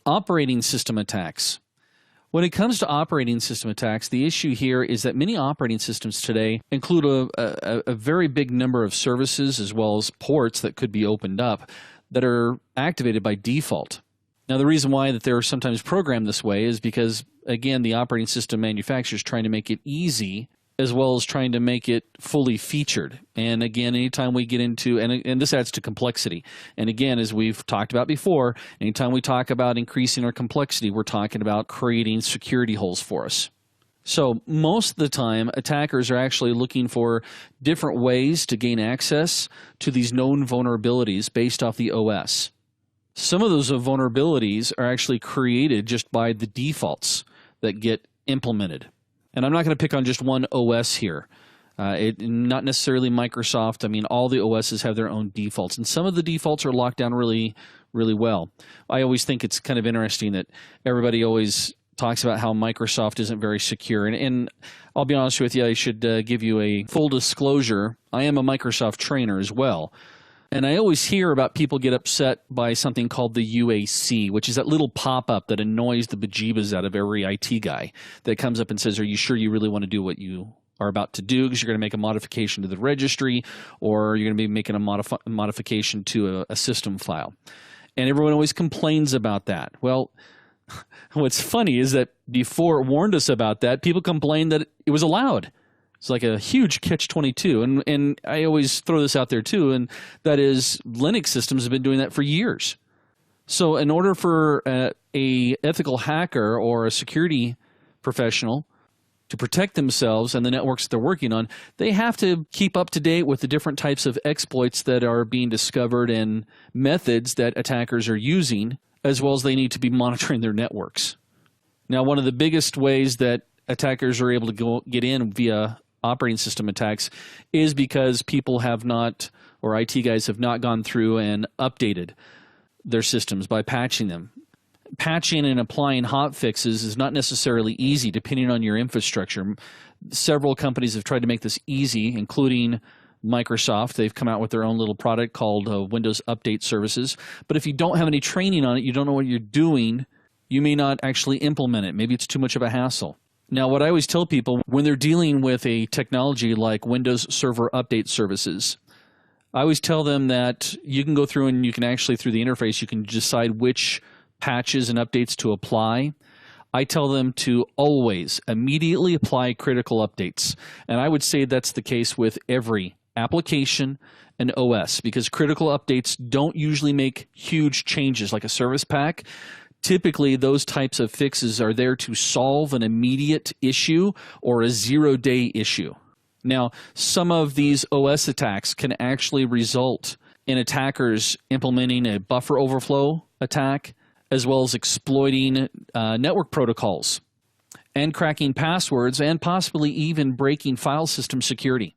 Operating system attacks. When it comes to operating system attacks, the issue here is that many operating systems today include a very big number of services as well as ports that could be opened up that are activated by default. Now, the reason why that they're sometimes programmed this way is because, again, the operating system manufacturers trying to make it easy as well as trying to make it fully featured. And again, anytime we get into, and this adds to complexity. And again, as we've talked about before, anytime we talk about increasing our complexity, we're talking about creating security holes for us. So most of the time, attackers are actually looking for different ways to gain access to these known vulnerabilities based off the OS. Some of those vulnerabilities are actually created just by the defaults that get implemented. And I'm not going to pick on just one OS here. Not necessarily Microsoft. I mean, all the OSs have their own defaults. And some of the defaults are locked down really, really well. I always think it's kind of interesting that everybody always talks about how Microsoft isn't very secure. And I'll be honest with you, I should give you a full disclosure. I am a Microsoft trainer as well. And I always hear about people get upset by something called the UAC, which is that little pop-up that annoys the bejeebas out of every IT guy that comes up and says, are you sure you really want to do what you are about to do? Because you're going to make a modification to the registry, or you're going to be making a modification to a system file. And everyone always complains about that. Well, what's funny is that before it warned us about that, people complained that it was allowed. It's like a huge catch-22, and I always throw this out there too, and that is Linux systems have been doing that for years. So in order for a ethical hacker or a security professional to protect themselves and the networks that they're working on, they have to keep up to date with the different types of exploits that are being discovered and methods that attackers are using, as well as they need to be monitoring their networks. Now, one of the biggest ways that attackers are able to get in via operating system attacks is because people have not, or IT guys have not gone through and updated their systems by patching them. Patching and applying hot fixes is not necessarily easy depending on your infrastructure. Several companies have tried to make this easy, including Microsoft. They've come out with their own little product called Windows Update Services. But if you don't have any training on it, you don't know what you're doing, you may not actually implement it. Maybe it's too much of a hassle. Now, what I always tell people when they're dealing with a technology like Windows Server Update Services, I always tell them that you can go through and you can actually, through the interface, you can decide which patches and updates to apply. I tell them to always immediately apply critical updates. And I would say that's the case with every application and OS, because critical updates don't usually make huge changes like a service pack. Typically, those types of fixes are there to solve an immediate issue or a zero-day issue. Now, some of these OS attacks can actually result in attackers implementing a buffer overflow attack, as well as exploiting network protocols and cracking passwords and possibly even breaking file system security.